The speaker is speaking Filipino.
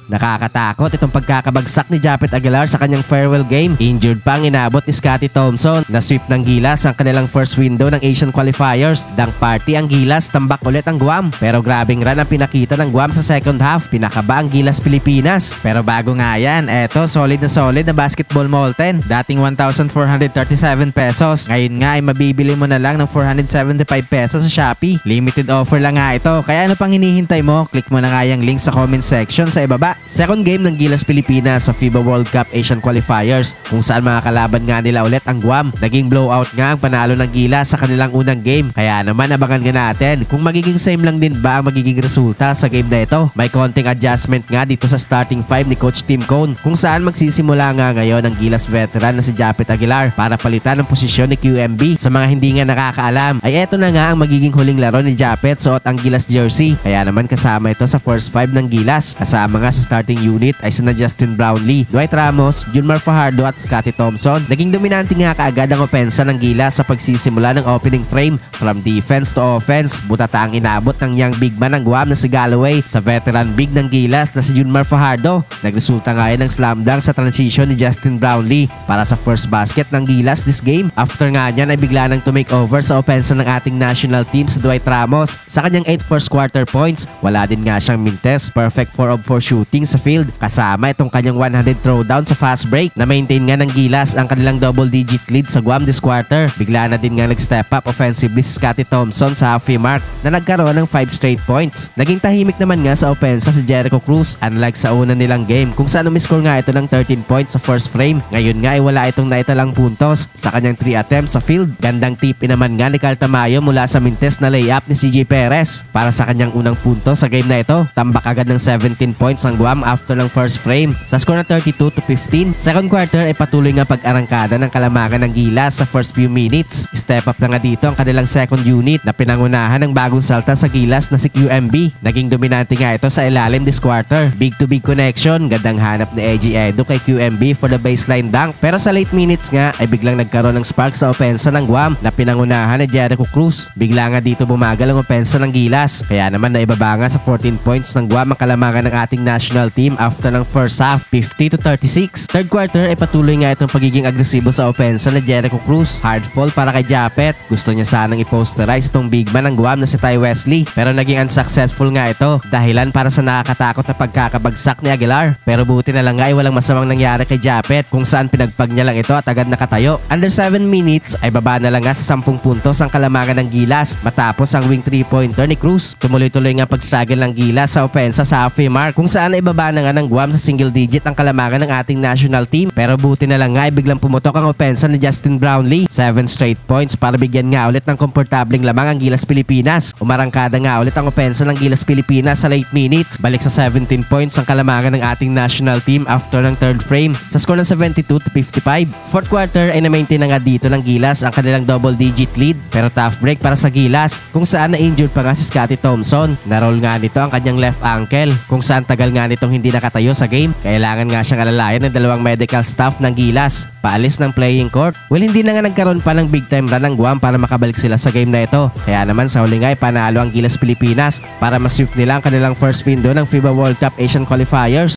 Nakakatakot itong pagkakabagsak ni Japet Aguilar sa kanyang farewell game. Injured pa ang inabot ni Scottie Thompson. Na-sweep ng Gilas ang kanilang first window ng Asian qualifiers. Dunk party ang Gilas, tambak ulit ang Guam. Pero grabing run ang pinakita ng Guam sa second half. Pinakaba ang Gilas Pilipinas. Pero bago nga yan, eto solid na basketball molten. Dating 1,437 pesos. Ngayon nga ay mabibili mo na lang ng 475 pesos sa Shopee. Limited offer lang nga ito. Kaya ano pang hinihintay mo? Click mo na nga yung link sa comment section sa ibaba. Second game ng Gilas Pilipinas sa FIBA World Cup Asian Qualifiers kung saan mga kalaban nga nila ulit ang Guam. Naging blowout nga ang panalo ng Gilas sa kanilang unang game. Kaya naman abangan nga natin kung magiging same lang din ba ang magiging resulta sa game na ito. May konting adjustment nga dito sa starting 5 ni Coach Tim Cone kung saan magsisimula nga ngayon ang Gilas veteran na si Japet Aguilar para palitan ang posisyon ni QMB. Sa mga hindi nga nakakaalam ay eto na nga ang magiging huling laro ni Japet suot ang Gilas jersey. Kaya naman kasama ito sa first 5 ng Gilas. Kasama nga sa starting unit ay sina Justin Brownlee, Dwight Ramos, Junmar Fajardo at Scottie Thompson. Naging dominante nga kaagad ang opensa ng Gilas sa pagsisimula ng opening frame. From defense to offense, butata ang inabot ng young big man ng Guam na si Galloway sa veteran big ng Gilas na si Junmar Fajardo. Nagresulta nga yan ng slam dunk sa transition ni Justin Brownlee para sa first basket ng Gilas this game. After nga niyan ay bigla nang to make over sa opensa ng ating national team si Dwight Ramos. Sa kanyang 8 first quarter points, wala din nga siyang mintes. Perfect 4 of 4 shooting sa field. Kasama itong kanyang 100 throwdown sa fast break. Na-maintain nga ng Gilas ang kanilang double-digit lead sa Guam this quarter. Bigla na din nga nag-step up offensively si Scottie Thompson sa halfway mark na nagkaroon ng 5 straight points. Naging tahimik naman nga sa opensa si Jericho Cruz. Unlike sa una nilang game kung saan umiscore nga ito ng 13 points sa first frame. Ngayon nga ay wala itong naitalang puntos sa kanyang 3 attempts sa field. Gandang tip naman nga ni Carl Tamayo mula sa mintes na layup ni CJ Perez para sa kanyang unang punto sa game na ito. Tambak agad ng 17 points ang Guam after ng first frame sa score na 32-15. Second quarter ay patuloy nga pag-arangkada ng kalamangan ng Gilas sa first few minutes. Step up na nga dito ang kanilang second unit na pinangunahan ng bagong salta sa Gilas na si QMB. Naging dominante nga ito sa ilalim this quarter. Big to big connection, gandang hanap ni Eji Edo kay QMB for the baseline dunk. Pero sa late minutes nga ay biglang nagkaroon ng spark sa opensa ng Guam na pinangunahan ni Jericho Cruz. Bigla nga dito bumagal ang opensa ng Gilas. Kaya naman naibaba nga sa 14 points ng Guam ang kalamangan ng ating national team after ng first half, 50-36. Third quarter ay patuloy nga itong pagiging agresibo sa opensa ni Jericho Cruz. Hard fall para kay Japet. Gusto niya sanang i-posterize itong big man ng Guam na si Ty Wesley pero naging unsuccessful nga ito dahilan para sa nakakatakot na pagkakabagsak ni Aguilar. Pero buti na lang nga ay walang masamang nangyari kay Japet kung saan pinagpag niya lang ito at agad nakatayo. Under 7 minutes ay baba na lang nga sa 10 puntos ang kalamangan ng Gilas matapos ang wing 3-pointer ni Cruz. Tumuloy-tuloy nga pag-struggle ng Gilas sa opensa sa halfway mark kung saan ay baba na nga ng Guam sa single digit ang kalamangan ng ating national team. Pero buti na lang nga ay biglang pumutok ang opensa ni Justin Brownlee. 7 straight points para bigyan nga ulit ng komportableng lamang ang Gilas Pilipinas. Umarangkada nga ulit ang opensa ng Gilas Pilipinas sa late minutes. Balik sa 17 points ang kalamangan ng ating national team after ng third frame sa score ng 72-55. Fourth quarter ay na-maintain na nga dito ng Gilas ang kanilang double-digit lead pero tough break para sa Gilas kung saan na-injured pa nga si Scottie Thompson. Na-roll nga nito ang kanyang left ankle kung saan tagal nga nitong hindi nakatayo sa game. Kailangan nga siyang alalayan ng dalawang medical staff ng Gilas. Paalis ng playing court. Well, hindi na nga nagkaroon pa ng big time run ng Guam para makabalik sila sa game na ito. Kaya naman sa huli nga ay panalo ang Gilas Pilipinas para masweep nila ang kanilang first window ng FIBA World Cup Asian Qualifiers.